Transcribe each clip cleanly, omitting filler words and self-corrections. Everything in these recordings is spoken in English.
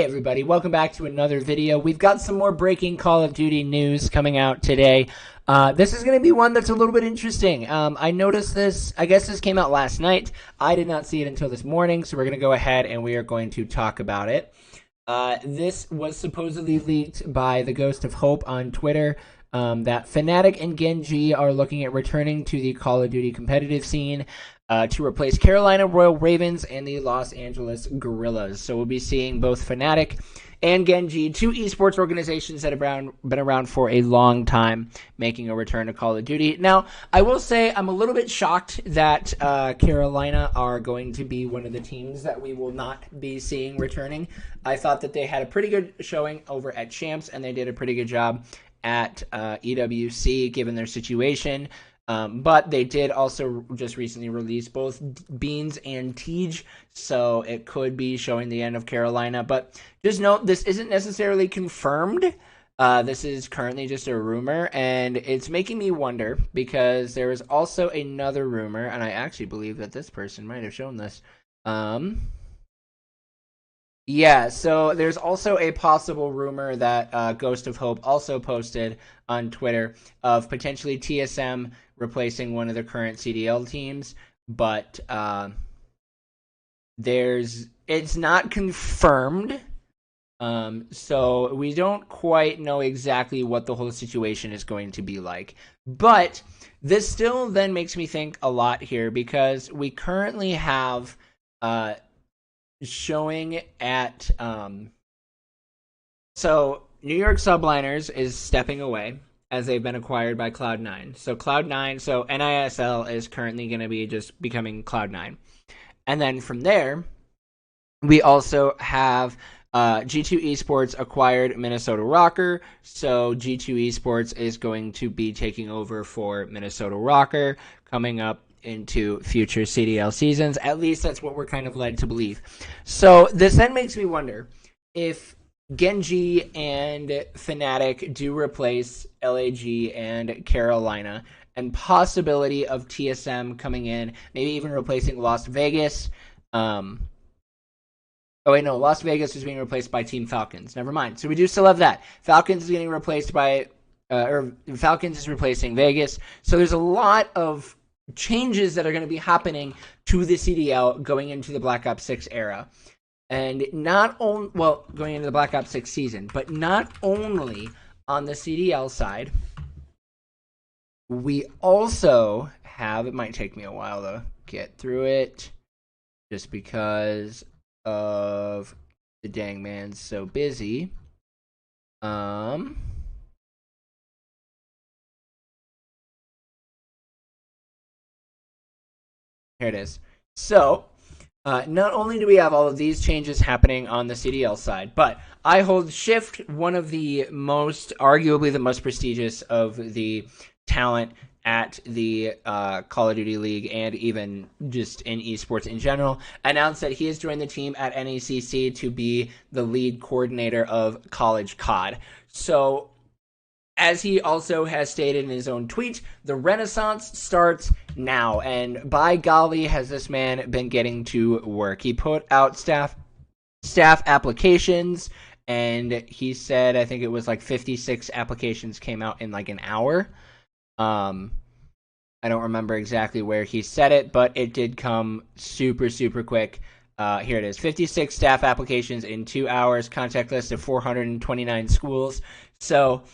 everybody, welcome back to another video. We've got some more breaking Call of Duty news coming out today. This is going to be one that's a little bit interesting. I noticed this, I guess this came out last night. I did not see it until this morning, so we're going to go ahead and we are going to talk about it. This was supposedly leaked by the Ghost of Hope on Twitter, that Fnatic and Genji are looking at returning to the Call of Duty competitive scene to replace Carolina Royal Ravens and the Los Angeles Guerrillas. So we'll be seeing both Fnatic and Genji, two esports organizations that have been around for a long time, making a return to Call of Duty. Now, I will say I'm a little bit shocked that Carolina are going to be one of the teams that we will not be seeing returning. I thought that they had a pretty good showing over at Champs, and they did a pretty good job at EWC, given their situation. But they did also just recently release both Beans and Tej, so it could be showing the end of Carolina. But just note, this isn't necessarily confirmed. This is currently just a rumor, and it's making me wonder because there is also another rumor, and I actually believe that this person might have shown this. Yeah, so there's also a possible rumor that Ghost of Hope also posted on Twitter of potentially TSM replacing one of the current CDL teams, but it's not confirmed, so we don't quite know exactly what the whole situation is going to be like. But this still then makes me think a lot here because we currently have showing at so New York Subliners is stepping away as they've been acquired by Cloud9. So Cloud9, so NISL is currently going to be just becoming Cloud9. And then from there, we also have G2 Esports acquired Minnesota Rocker. So G2 Esports is going to be taking over for Minnesota Rocker coming up into future CDL seasons. At least that's what we're kind of led to believe. So this then makes me wonder if Genji and Fnatic do replace LAG and Carolina, and possibility of TSM coming in, maybe even replacing Las Vegas. Oh wait, no, Las Vegas is being replaced by Team Falcons. Never mind. So we do still have that. Falcons is getting replaced by, or Falcons is replacing Vegas. So there's a lot of changes that are going to be happening to the CDL going into the Black Ops 6 era. And not only, well, going into the Black Ops 6 season, but not only on the CDL side, we also have, it might take me a while to get through it, just because of the dang man's so busy. Here it is. So, not only do we have all of these changes happening on the CDL side, but I hold Shift, one of the most, arguably the most prestigious of the talent at the Call of Duty League and even just in esports in general, announced that he has joined the team at NECC to be the lead coordinator of college COD. So, as he also has stated in his own tweet, the Renaissance starts now. And by golly, has this man been getting to work. He put out staff applications, and he said, I think it was like 56 applications came out in like an hour. I don't remember exactly where he said it, but it did come super, super quick. Here it is. 56 staff applications in 2 hours, contact list of 429 schools. So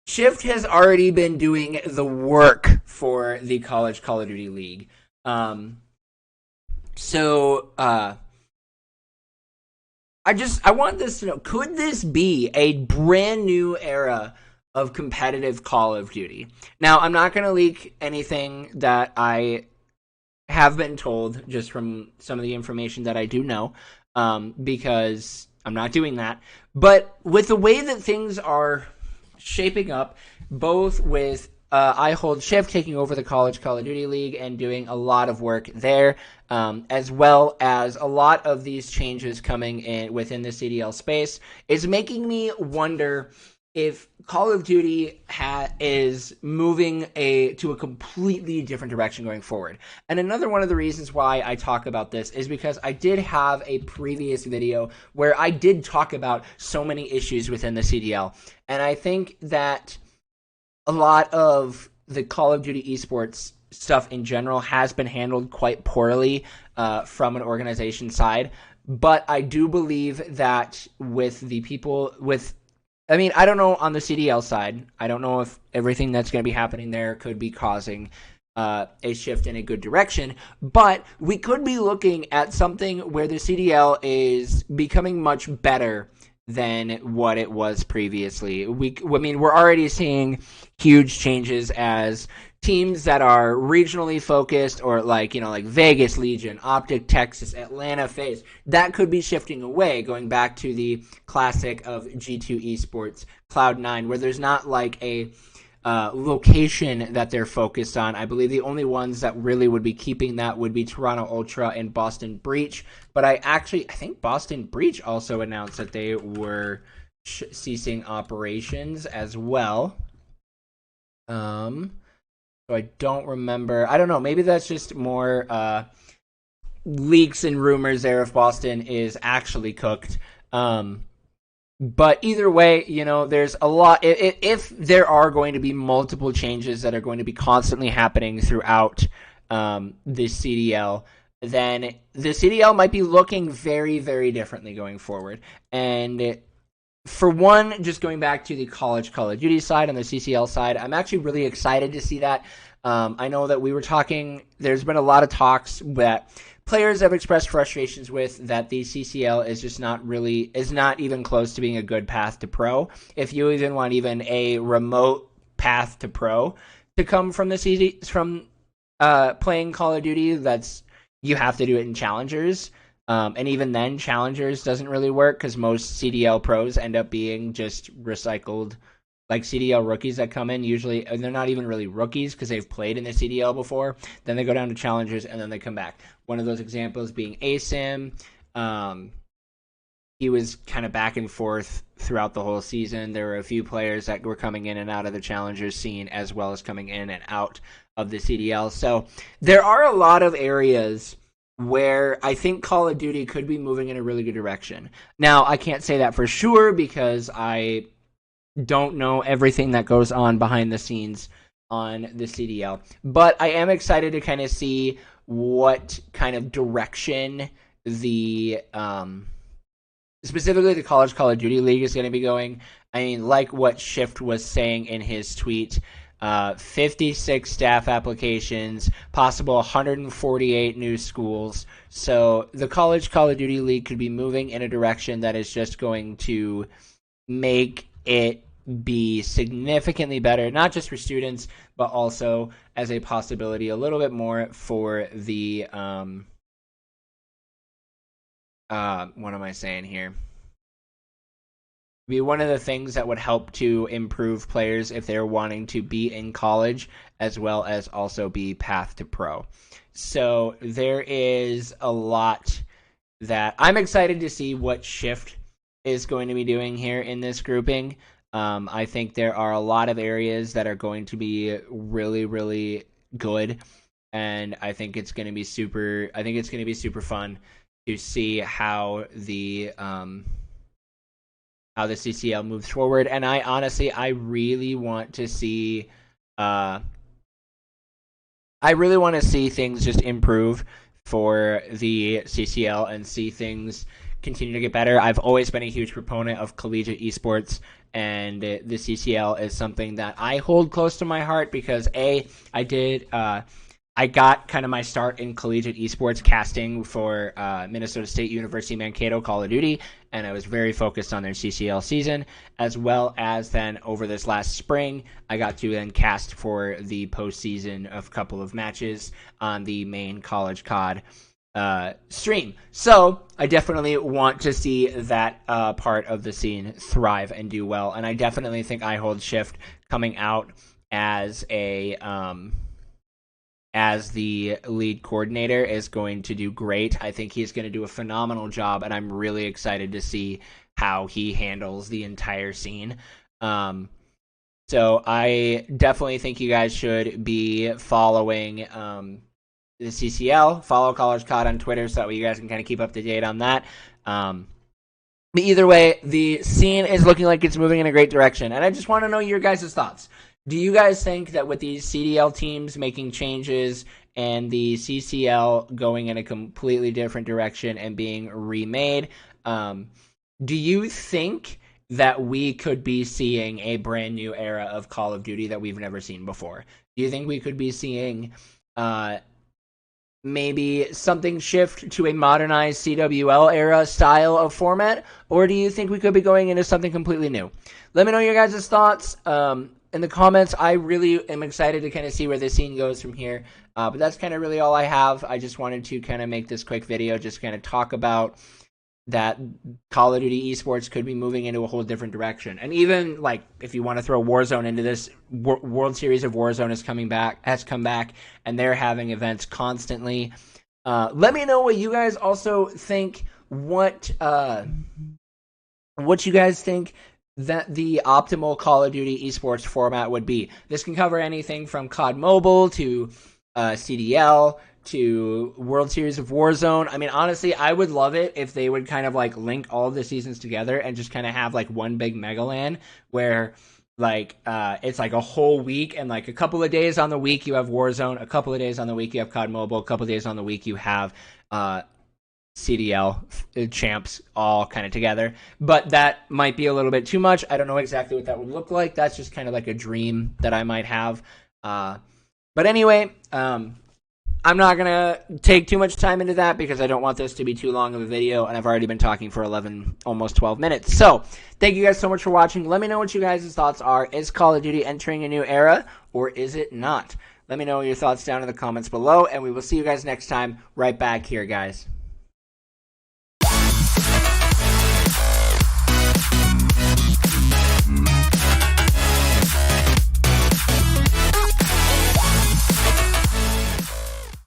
Shift has already been doing the work for the college Call of Duty League. I want this to know, could this be a brand new era of competitive Call of Duty? Now, I'm not going to leak anything that I have been told, just from some of the information that I do know, because I'm not doing that. But with the way that things are shaping up, both with I hold Shift taking over the college Call of Duty League and doing a lot of work there, as well as a lot of these changes coming in within the CDL space, is making me wonder if Call of Duty is moving to a completely different direction going forward. And another one of the reasons why I talk about this is because I did have a previous video where I did talk about so many issues within the CDL. And I think that a lot of the Call of Duty esports stuff in general has been handled quite poorly from an organization side. But I do believe that with the people with I don't know on the CDL side. I don't know if everything that's going to be happening there could be causing a shift in a good direction, but we could be looking at something where the CDL is becoming much better than what it was previously. We're already seeing huge changes as teams that are regionally focused, or like Vegas Legion, Optic Texas, Atlanta FaZe, that could be shifting away, going back to the classic of G2 Esports, Cloud9, where there's not like a location that they're focused on. I believe the only ones that really would be keeping that would be Toronto Ultra and Boston Breach. But I think Boston Breach also announced that they were ceasing operations as well. So I don't remember. I don't know. Maybe that's just more leaks and rumors there if Boston is actually cooked. But either way, there's a lot. If there are going to be multiple changes that are going to be constantly happening throughout this CDL, then the CDL might be looking very, very differently going forward. And for one, just going back to the college Call of Duty side and the CCL side, I'm actually really excited to see that. I know that we were talking, there's been a lot of talks that players have expressed frustrations with that the CCL is not even close to being a good path to pro. If you even want even a remote path to pro to come from playing Call of Duty, you have to do it in challengers. And even then, challengers doesn't really work because most CDL pros end up being just recycled, like CDL rookies that come in usually, and they're not even really rookies because they've played in the CDL before. Then they go down to challengers and then they come back. One of those examples being ASIM. He was kind of back and forth throughout the whole season. There were a few players that were coming in and out of the challengers scene as well as coming in and out of the CDL. So there are a lot of areas where I think Call of Duty could be moving in a really good direction. Now, I can't say that for sure because I don't know everything that goes on behind the scenes on the CDL. But I am excited to kind of see what kind of direction specifically the College Call of Duty League is going to be going. I mean, like what Shift was saying in his tweet, 56 staff applications, possible 148 new schools. So the College Call of Duty League could be moving in a direction that is just going to make it be significantly better, not just for students, but also as a possibility a little bit more for the what am I saying here? Be one of the things that would help to improve players if they're wanting to be in college as well as also be path to pro. So there is a lot that I'm excited to see what Shift is going to be doing here in this grouping. I think there are a lot of areas that are going to be really, really good, and I think it's going to be super fun to see how the CCL moves forward. And I really want to see things just improve for the CCL and see things continue to get better. I've always been a huge proponent of collegiate esports, and the CCL is something that I hold close to my heart because I got kind of my start in collegiate esports casting for Minnesota State University Mankato Call of Duty, and I was very focused on their CCL season, as well as then over this last spring, I got to then cast for the postseason of a couple of matches on the main college COD stream. So I definitely want to see that part of the scene thrive and do well, and I definitely think I Hold Shift coming out as the lead coordinator is going to do great. I think he's going to do a phenomenal job, and I'm really excited to see how he handles the entire scene. So I definitely think you guys should be following the CCL, follow College COD on Twitter so that way you guys can kind of keep up to date on that. But either way, the scene is looking like it's moving in a great direction. And I just want to know your guys' thoughts. Do you guys think that with these CDL teams making changes and the CCL going in a completely different direction and being remade, do you think that we could be seeing a brand new era of Call of Duty that we've never seen before? Do you think we could be seeing maybe something shift to a modernized CWL era style of format, or do you think we could be going into something completely new? Let me know your guys' thoughts in the comments. I really am excited to kind of see where the scene goes from here, but that's kind of really all I have. I just wanted to kind of make this quick video, just kind of talk about that Call of Duty Esports could be moving into a whole different direction. And even like if you want to throw Warzone into this, World Series of Warzone has come back, and they're having events constantly. Let me know what you guys also think. What you guys think that the optimal Call of Duty Esports format would be. This can cover anything from COD Mobile to CDL to World Series of Warzone. I mean, honestly, I would love it if they would kind of like link all of the seasons together and just kind of have like one big mega LAN where like it's like a whole week, and like a couple of days on the week you have Warzone, a couple of days on the week you have COD Mobile, a couple of days on the week you have CDL champs all kind of together. But that might be a little bit too much. I don't know exactly what that would look like. That's just kind of like a dream that I might have. But anyway, I'm not going to take too much time into that because I don't want this to be too long of a video, and I've already been talking for 11, almost 12 minutes. So, thank you guys so much for watching. Let me know what you guys' thoughts are. Is Call of Duty entering a new era, or is it not? Let me know your thoughts down in the comments below, and we will see you guys next time right back here, guys.